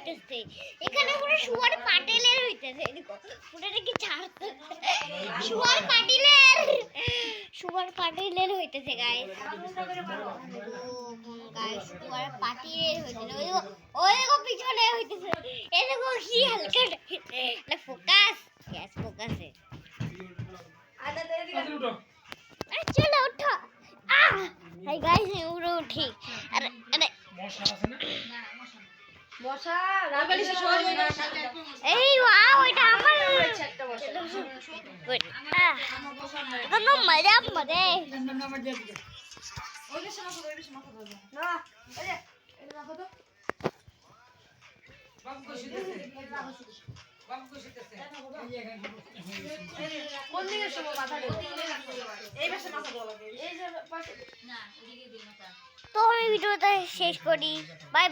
হইতেছে এখানে পুরো শুয়ার পাটেলের হইতেছে দেখো পুরো কি ছাড়তে শুয়ার পাটেলের হইতেছে গাইস গাইস শুয়ার পাটিলের হইতেছে ওই দেখো পিছনে হইতেছে এই দেখো কি হালকা এটা ফোকাস यस ফোকাস है चलो उठो हाय गाइस उठो उठी अरे अरे মশা রাবালি শোয়া যায় না এই ওয়াও এটা আমার একটা মশা এটা তো মজা মজা ওই বেশ মাথা ধরবে না এই যে এটা মাথা তো বাবু কইছিতেছে কোন দিকে শোবো মাথা এই বেশ মাথা ধরা লাগে এই যে পাশে না ওদিকে দিই মাথা তো আমি ভিডিওটা শেষ করি বাই বাই।